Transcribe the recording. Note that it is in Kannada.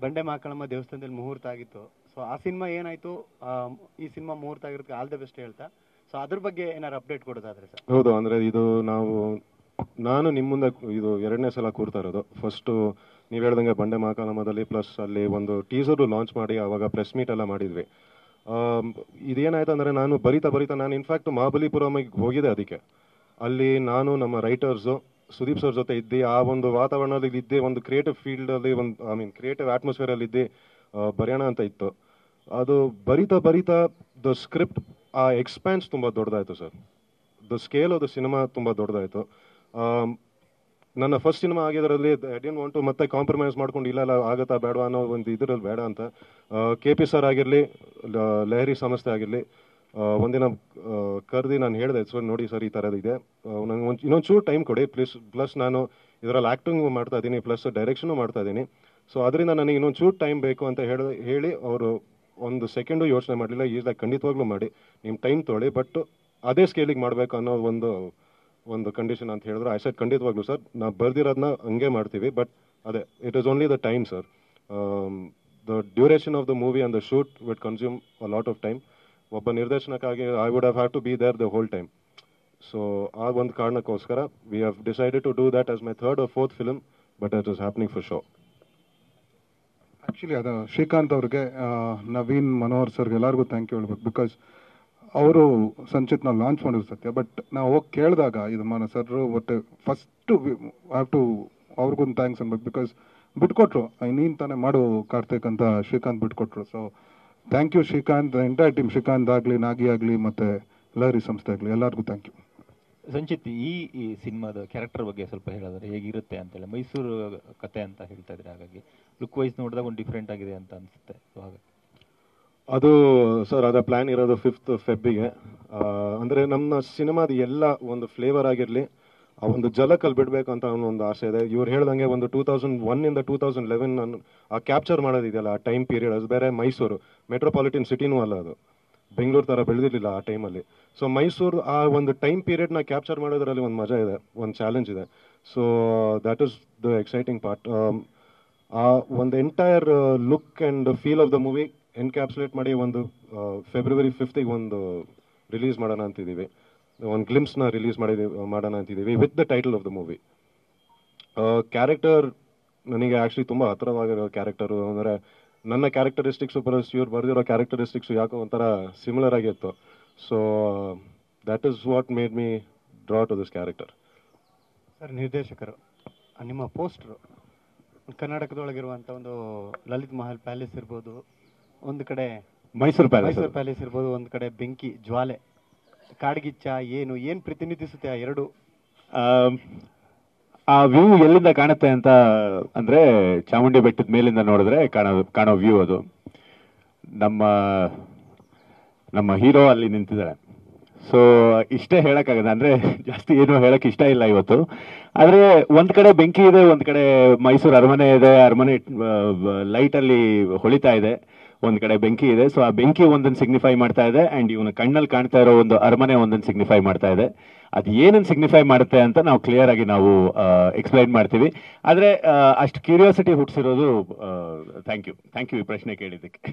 ಬಂಡೆ ಮಾಕಳಮ್ಮ ದೇವಸ್ಥಾನದಲ್ಲಿ ಮುಹೂರ್ತ ಆಗಿತ್ತು. ಸೊ ಆ ಸಿನಿಮಾ ಏನಾಯ್ತು, ಈ ಸಿನಿಮಾ ಮುಹೂರ್ತ ಆಗಿರೋದಕ್ಕೆ ಆಲ್ ದ ಬೆಸ್ಟ್ ಹೇಳ್ತಾ, ಸೊ ಅದ್ರ ಬಗ್ಗೆ ಏನಾದ್ರು ಅಪ್ಡೇಟ್ ಕೊಡೋದಾದ್ರೆ ಸರ್? ಹೌದು, ಅಂದರೆ ಇದು ನಾನು ನಿಮ್ಮ ಮುಂದೆ ಇದು 2ನೇ ಸಲ ಕೂರ್ತಾ ಇರೋದು. ಫಸ್ಟು ನೀವು ಹೇಳ್ದಂಗೆ ಬಂಡೆ ಮಾಕಾಲಮದಲ್ಲಿ, ಪ್ಲಸ್ ಅಲ್ಲಿ ಒಂದು ಟೀಸರು ಲಾಂಚ್ ಮಾಡಿ ಆವಾಗ ಪ್ರೆಸ್ ಮೀಟ್ ಎಲ್ಲ ಮಾಡಿದ್ವಿ. ಇದೇನಾಯ್ತು ಅಂದರೆ ನಾನು ಬರಿತಾ ನಾನು ಇನ್ಫ್ಯಾಕ್ಟ್ ಮಹಾಬಲಿಪುರಮಿಗೆ ಹೋಗಿದೆ. ಅದಕ್ಕೆ ಅಲ್ಲಿ ನಾನು ನಮ್ಮ ರೈಟರ್ಸು ಸುದೀಪ್ ಸರ್ ಜೊತೆ ಇದ್ದು ಆ ಒಂದು ವಾತಾವರಣದಲ್ಲಿ ಇದ್ದೆ, ಒಂದು ಕ್ರಿಯೇಟಿವ್ ಫೀಲ್ಡಲ್ಲಿ ಕ್ರಿಯೇಟಿವ್ ಅಟ್ಮಾಸ್ಫಿಯರಲ್ಲಿ ಇದ್ದು ಬರೆಯೋಣ ಅಂತ ಇತ್ತು. ಅದು ಬರಿತಾ ದ ಸ್ಕ್ರಿಪ್ಟ್ ಆ ಎಕ್ಸ್ಪ್ಯಾನ್ಸ್ ತುಂಬ ದೊಡ್ಡದಾಯಿತು sir. The scale of the cinema ತುಂಬ ದೊಡ್ಡದಾಯಿತು. ನನ್ನ ಫಸ್ಟ್ ಸಿನಿಮಾ ಆಗಿರೋದ್ರಲ್ಲಿ ಐ ಡಿಂಟ್ ವಾಂಟ್ ಟು ಮತ್ತೆ ಕಾಂಪ್ರಮೈಸ್ ಮಾಡ್ಕೊಂಡು ಇಲ್ಲ ಆಗುತ್ತಾ ಬೇಡ ಅನ್ನೋ ಒಂದು ಇದರಲ್ಲಿ ಬೇಡ ಅಂತ KP ಸರ್ ಆಗಿರಲಿ, ಲಹರಿ ಸಂಸ್ಥೆ ಆಗಿರಲಿ, ಒಂದಿನ ಕರೆದು ನಾನು ಹೇಳಿದೆ, ಸೊ ನೋಡಿ ಸರ್ ಈ ಥರದ್ದು ಇದೆ, ನಂಗೆ ಇನ್ನೊಂದು ಚೂರು ಟೈಮ್ ಕೊಡಿ ಪ್ಲಸ್ ನಾನು ಇದರಲ್ಲಿ ಆ್ಯಕ್ಟಿಂಗ್ ಮಾಡ್ತಾ ಇದ್ದೀನಿ, ಪ್ಲಸ್ ಡೈರೆಕ್ಷನು ಮಾಡ್ತಾ ಇದ್ದೀನಿ. ಸೊ ಅದರಿಂದ ನನಗೆ ಇನ್ನೊಂದು ಚೂರು ಟೈಮ್ ಬೇಕು ಅಂತ ಹೇಳಿ ಅವರು ಒಂದು ಸೆಕೆಂಡು ಯೋಚನೆ ಮಾಡಲಿಲ್ಲ. ಈಗ ಖಂಡಿತವಾಗ್ಲೂ ಮಾಡಿ, ನಿಮ್ಮ ಟೈಮ್ ತೊಗೊಳ್ಳಿ, ಬಟ್ ಅದೇ ಸ್ಕೇಲಿಗೆ ಮಾಡಬೇಕು ಅನ್ನೋ ಒಂದು ಕಂಡೀಷನ್ ಅಂತ ಹೇಳಿದ್ರು. ಐ ಸೆಡ್ ಖಂಡಿತವಾಗ್ಲೂ ಸರ್, ನಾವು ಬರ್ದಿರೋದನ್ನ ಹಂಗೆ ಮಾಡ್ತೀವಿ, ಬಟ್ ಅದೇ it is only the time sir. The duration of the movie and the shoot would consume a lot of time. ಒಬ್ಬ ನಿರ್ದೇಶನಕ್ಕಾಗಿ I would have to be there the whole time. So ಆ ಒಂದು ಕಾರಣಕ್ಕೋಸ್ಕರ we have decided to do that as my 3rd or 4th film, but it is happening for show. Actually ಅದು ಶ್ರೀಕಾಂತ್ ಅವ್ರಿಗೆ, ನವೀನ್, ಮನೋಹರ್ ಸರ್ಗೆ ಎಲ್ಲರಿಗೂ ಥ್ಯಾಂಕ್ ಯು ಹೇಳ್ಬೇಕು. ಬಿಕಾಸ್ ಅವರು ಸಂಚಿತ್ನ ಲಾಂಚ್ ಮಾಡಿದ್ರು ಸತ್ಯ, ಬಟ್ ನಾವು ಹೋಗಿ ಕೇಳಿದಾಗ ಇದು sir but first have to ಅವ್ರಿಗೊಂದು ಥ್ಯಾಂಕ್ಸ್ ಅನ್ಬೇಕು. ಬಿಕಾಸ್ ಬಿಟ್ಕೊಟ್ರು, ನೀನು ತಾನೇ ಮಾಡು ಕಾರ್ತಿಕ್ ಅಂತ ಶ್ರೀಕಾಂತ್ ಬಿಟ್ಕೊಟ್ರು. So thank you Srikanth, entire team, Srikanth ಆಗಲಿ, ನಾಗಿ ಆಗಲಿ, ಮತ್ತು ಲಹರಿ ಸಂಸ್ಥೆ ಆಗಲಿ, ಎಲ್ಲರಿಗೂ ಥ್ಯಾಂಕ್ ಯು. ಸಂಚಿತ್, ಈ ಸಿನಿಮಾದ ಕ್ಯಾರೆಕ್ಟರ್ ಬಗ್ಗೆ ಸ್ವಲ್ಪ ಹೇಳೋದ್ರೆ ಹೇಗಿರುತ್ತೆ ಅಂತೇಳಿ. ಮೈಸೂರು ಕತೆ ಅಂತ ಹೇಳ್ತಾ ಇದ್ರೆ, ಹಾಗಾಗಿ ಲುಕ್ ವೈಸ್ ನೋಡಿದಾಗ ಒಂದು ಡಿಫ್ರೆಂಟ್ ಆಗಿದೆ ಅಂತ ಅನಿಸುತ್ತೆ. ಸೊ ಹಾಗಾಗಿ ಅದು ಸರ್, ಅದ ಪ್ಲ್ಯಾನ್ ಇರೋದು 5th ಫೆಬ್ರಿಗೆ. ಅಂದರೆ ನಮ್ಮ ಸಿನಿಮಾದ ಎಲ್ಲ ಒಂದು ಫ್ಲೇವರ್ ಆಗಿರಲಿ, ಆ ಒಂದು ಜಲಕಲ್ಲಿ ಬಿಡಬೇಕು ಅಂತ ಒಂದು ಆಸೆ ಇದೆ. ಇವ್ರು ಹೇಳ್ದಂಗೆ ಒಂದು 2001 to 2011 ಆ ಕ್ಯಾಪ್ಚರ್ ಮಾಡೋದಿದೆಯಲ್ಲ, ಆ ಟೈಮ್ ಪೀರಿಯಡ್, ಅದು ಬೇರೆ. ಮೈಸೂರು ಮೆಟ್ರೋಪಾಲಿಟನ್ ಸಿಟಿನೂ ಅಲ್ಲ, ಅದು ಬೆಂಗಳೂರು ಥರ ಬೆಳೆದಿರಲಿಲ್ಲ ಆ ಟೈಮಲ್ಲಿ. ಸೊ ಮೈಸೂರು ಆ ಒಂದು ಟೈಮ್ ಪೀರಿಯಡ್ನ ಕ್ಯಾಪ್ಚರ್ ಮಾಡೋದ್ರಲ್ಲಿ ಒಂದು ಮಜಾ ಇದೆ, ಒಂದು ಚಾಲೆಂಜ್ ಇದೆ. So that is the exciting part. ಆ ಒಂದು entire look and feel of the movie encapsulate ಮಾಡಿ ಒಂದು February 5th ಒಂದು ರಿಲೀಸ್ ಮಾಡೋಣ ಅಂತಿದ್ದೀವಿ. ಒಂದು ಗ್ಲಿಮ್ಸ್ನ ರಿಲೀಸ್ ಮಾಡೋಣ ಅಂತಿದ್ದೀವಿ with the title of the movie. Character ನನಗೆ ಆ್ಯಕ್ಚುಲಿ ತುಂಬ ಹತ್ತಿರವಾಗಿರೋ ಕ್ಯಾರೆಕ್ಟರು. ಅಂದರೆ ನನ್ನ ಕ್ಯಾರೆಕ್ಟರಿಸ್ಟಿಕ್ಸು ಪ್ಲಸ್ ಇವ್ರು ಬರೆದಿರೋ ಕ್ಯಾರೆಕ್ಟರಿಸ್ಟಿಕ್ಸು ಯಾಕೋ ಒಂಥರ ಸಿಮಿಲರ್ ಆಗಿತ್ತು. So that is what made me draw to this character. Sir, ನಿರ್ದೇಶಕರು, ನಿಮ್ಮ ಪೋಸ್ಟ್ರು ಕರ್ನಾಟಕದೊಳಗಿರುವಂಥ ಒಂದು ಲಲಿತ್ ಮಹಲ್ ಪ್ಯಾಲೇಸ್ ಇರ್ಬೋದು, ಒಂದು ಕಡೆ ಮೈಸೂರು ಪ್ಯಾಲೇಸ್ ಇರ್ಬೋದು, ಒಂದು ಕಡೆ ಬೆಂಕಿ ಜ್ವಾಲೆ, ಕಾಡ್ಗಿಚ್ಚ, ಏನು ಪ್ರತಿನಿಧಿಸುತ್ತೆ ಆ ಎರಡು? ಆ ವ್ಯೂ ಎಲ್ಲಿಂದ ಕಾಣುತ್ತೆ ಅಂತ ಅಂದ್ರೆ, ಚಾಮುಂಡಿ ಬೆಟ್ಟದ ಮೇಲಿಂದ ನೋಡಿದ್ರೆ ಕಾಣೋ ವ್ಯೂ ಅದು. ನಮ್ಮ ಹೀರೋ ಅಲ್ಲಿ ನಿಂತಿದ್ದಾಳೆ. ಸೊ ಇಷ್ಟೇ ಹೇಳಕ್ಕಾಗದ, ಅಂದ್ರೆ ಜಾಸ್ತಿ ಏನು ಹೇಳಕ್ ಇಷ್ಟ ಇಲ್ಲ ಇವತ್ತು. ಆದ್ರೆ ಒಂದ್ ಕಡೆ ಬೆಂಕಿ ಇದೆ, ಒಂದ್ ಕಡೆ ಮೈಸೂರು ಅರಮನೆ ಇದೆ, ಅರಮನೆ ಲೈಟ್ ಅಲ್ಲಿ ಹೊಳಿತಾ ಇದೆ, ಒಂದ್ ಕಡೆ ಬೆಂಕಿ ಇದೆ. ಸೊ ಆ ಬೆಂಕಿ ಒಂದನ್ನು ಸಿಗ್ನಿಫೈ ಮಾಡ್ತಾ ಇದೆ, ಅಂಡ್ ಇವನ ಕಣ್ಣಲ್ಲಿ ಕಾಣ್ತಾ ಇರೋ ಒಂದು ಅರಮನೆ ಒಂದನ್ನು ಸಿಗ್ನಿಫೈ ಮಾಡ್ತಾ ಇದೆ. ಅದು ಏನನ್ನು ಸಿಗ್ನಿಫೈ ಮಾಡುತ್ತೆ ಅಂತ ನಾವು ಕ್ಲಿಯರ್ ಆಗಿ ನಾವು ಎಕ್ಸ್ಪ್ಲೈನ್ ಮಾಡ್ತೀವಿ. ಆದ್ರೆ ಅಷ್ಟು ಕ್ಯೂರಿಯಾಸಿಟಿ ಹುಟ್ಟಿಸಿರೋದು. ಥ್ಯಾಂಕ್ ಯು ಈ ಪ್ರಶ್ನೆ ಕೇಳಿದ್ದಕ್ಕೆ.